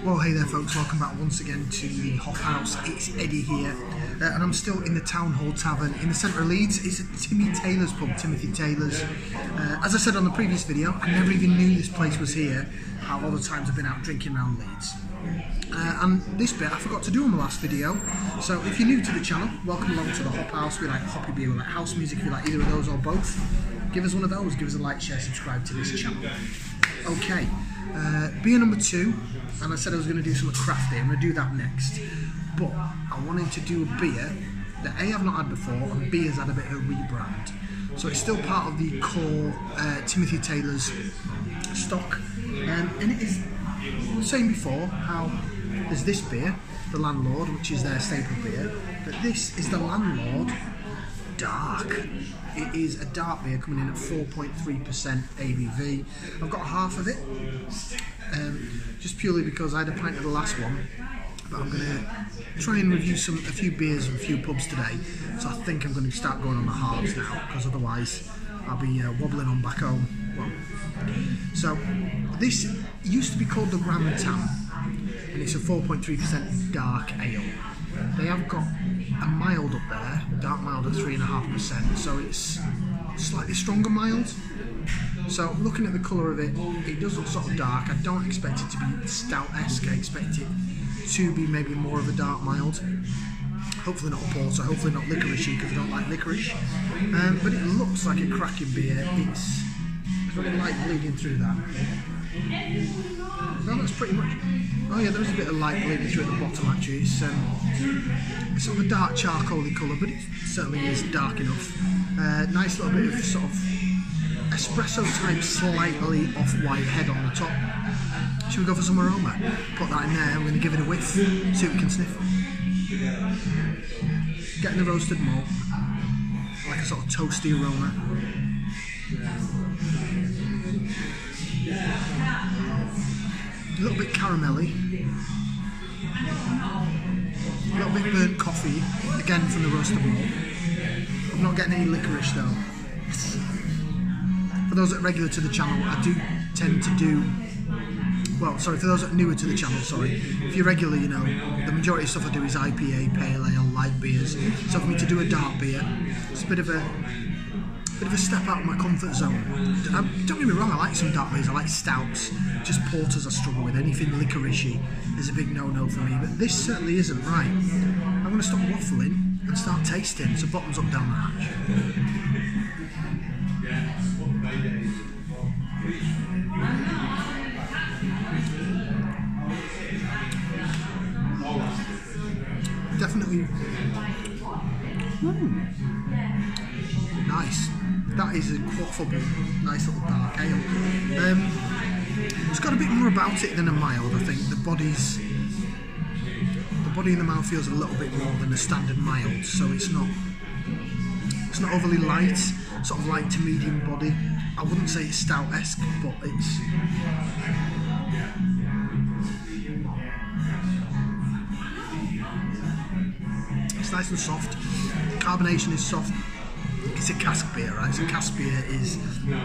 Well, hey there folks, welcome back once again to the Hop House. It's Eddie here, and I'm still in the Town Hall Tavern in the centre of Leeds. It's Timmy Taylor's pub, Timothy Taylor's. As I said on the previous video, I never even knew this place was here out of all the times I've been out drinking around Leeds. And this bit I forgot to do on the last video, so if you're new to the channel, welcome along to the Hop House. We like hoppy beer, we like house music, if you like either of those or both. Give us one of those, give us a like, share, subscribe to this channel. Okay, beer number 2, and I said I was going to do some crafty. I'm going to do that next, but I wanted to do a beer that A, I've not had before, and B, has had a bit of a rebrand. So it's still part of the core Timothy Taylor's stock, and it is, I was saying before, how there's this beer, the Landlord, which is their staple beer, but this is the Landlord Dark. It is a dark beer coming in at 4.3% ABV. I've got half of it, just purely because I had a pint of the last one, but I'm going to try and review a few beers and a few pubs today, so I think I'm going to start going on the halves now, because otherwise I'll be wobbling on back home. Well, so this used to be called the Grand Town, and it's a 4.3% dark ale. They have got a mild up there, dark mild at 3.5%, so it's slightly stronger mild. So looking at the colour of it, it does look sort of dark. I don't expect it to be stout-esque. I expect it to be maybe more of a dark mild. Hopefully not a porter, hopefully not licoricey, because I don't like licorice. But it looks like a cracking beer. It's very light bleeding through that. No, that's pretty much. Oh yeah, there is a bit of light bleeding through at the bottom actually. It's sort of a dark charcoaly colour, but it certainly is dark enough. Nice little bit of sort of espresso type, slightly off-white head on the top. Should we go for some aroma? Put that in there. We're going to give it a whiff, see what we can sniff. Getting the roasted malt, like a sort of toasty aroma. A little bit caramelly, a little bit burnt coffee, again from the roasted malt. I'm not getting any licorice though. For those that are regular to the channel, I do tend to do, well, sorry, for those that are newer to the channel, sorry, if you're regular, you know, the majority of stuff I do is IPA, pale ale, light beers. So for me to do a dark beer, it's a bit of a step out of my comfort zone. Don't get me wrong, I like some dark beers, I like stouts, just porters I struggle with. Anything licoricey is a big no-no for me, but this certainly isn't right. I'm going to stop waffling and start tasting, so bottoms up, down the hatch. Definitely. Nice. That is a quaffable, nice little dark ale. It's got a bit more about it than a mild, I think. The body in the mouth feels a little bit more than a standard mild, so it's not overly light, sort of light to medium body. I wouldn't say it's stout-esque, but it's nice and soft. Carbonation is soft. It's a cask beer, right? So cask beer is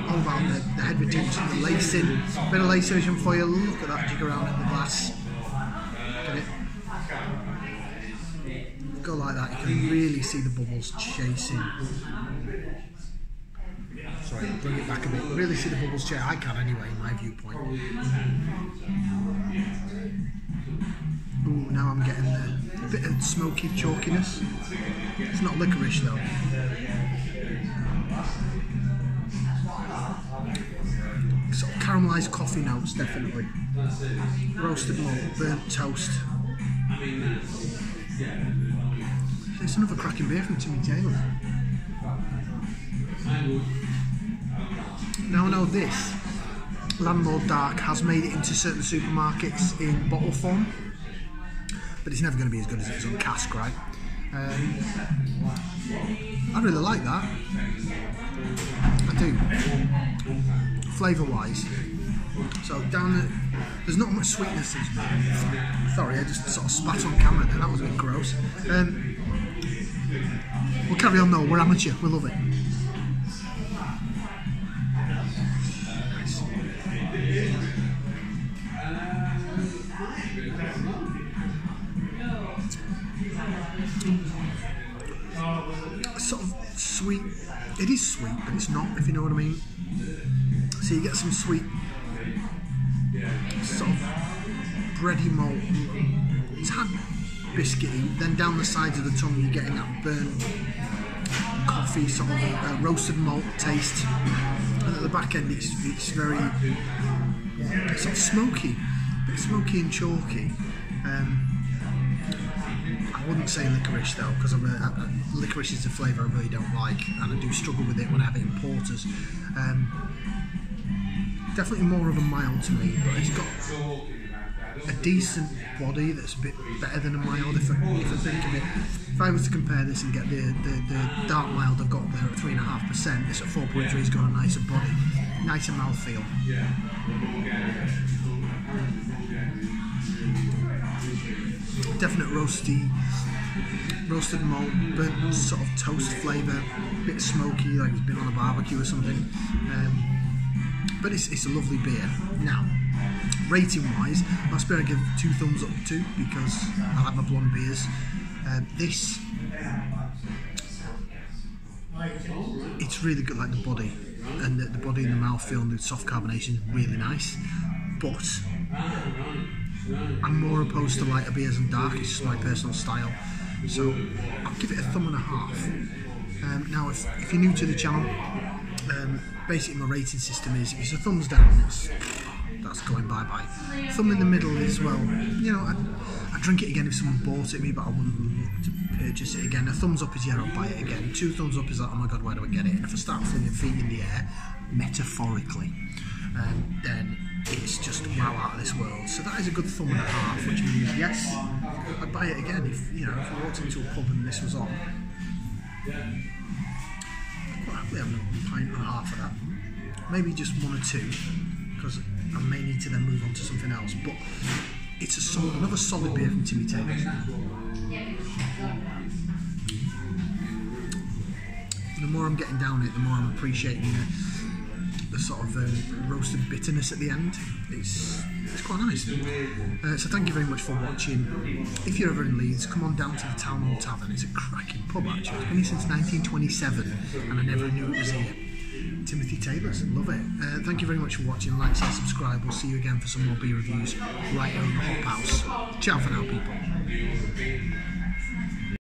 all about the head retention, the lacing. Bit of lacing for you. Look at that, jig around in the glass. Get it? Go like that, you can really see the bubbles chasing. Sorry, bring it back a bit. Really see the bubbles chasing. I can anyway, in my viewpoint. Ooh, now I'm getting a bit of smoky chalkiness. It's not licorice though. Sort of caramelised coffee notes, definitely. Roasted malt, burnt toast. It's another cracking beer from Timmy Taylor. Now I know this Landlord Dark has made it into certain supermarkets in bottle form, but it's never going to be as good as it is on cask, right? I really like that. I do. Flavour wise. So there's not much sweetness in it. Sorry, I just sort of spat on camera there, that was a bit gross. We'll carry on though, we're amateur, we love it. Nice. Sort of sweet. It is sweet, but it's not, if you know what I mean. So you get some sweet, sort of bready malt. It's had biscuity. Then down the sides of the tongue, you're getting that burnt coffee, sort of roasted malt taste. And at the back end, it's very sort of smoky, a bit smoky and chalky. I wouldn't say licorice though, because licorice is a flavour I really don't like, and I do struggle with it when I have it in porters. Definitely more of a mild to me, but it's got a decent body that's a bit better than a mild. If I think of it, if I was to compare this and get the dark mild I've got there at 3.5%, this at 4.3 has got a nicer body, nicer mouthfeel. Definite roasted malt, burnt sort of toast flavour, a bit smoky, like it's been on a barbecue or something. But it's a lovely beer. Now, rating wise, last beer I give 2 thumbs up to, because I like my blonde beers. This, it's really good, like the body, and the body and the mouthfeel and the soft carbonation is really nice. But I'm more opposed to lighter beers and dark. It's just my personal style. So I'll give it a 1.5. Now, if you're new to the channel, basically my rating system is, if it's a thumbs down, that's going bye-bye. Thumb in the middle is, well, you know, I'd drink it again if someone bought it me, but I wouldn't look to purchase it again. A thumbs up is, yeah, I'll buy it again. 2 thumbs up is like, oh my god, why do I get it? And if I start flinging feet in the air, metaphorically, then it's just wow out of this world. So that is a good 1.5, which means, yes, I'd buy it again if, you know, if I walked into a pub and this was on. I'd quite happily have a pint and a half of that. Maybe just 1 or 2, because I may need to then move on to something else. But it's another solid beer from Timmy Taylor's. The more I'm getting down it, the more I'm appreciating the sort of roasted bitterness at the end. It's quite nice. So thank you very much for watching. If you're ever in Leeds, come on down to the Town Hall Tavern. It's a cracking pub actually. It's been here since 1927 and I never knew it was here. Timothy Taylor's, love it. Thank you very much for watching. Like, share, subscribe. We'll see you again for some more beer reviews right here on the Hop House. Ciao for now, people.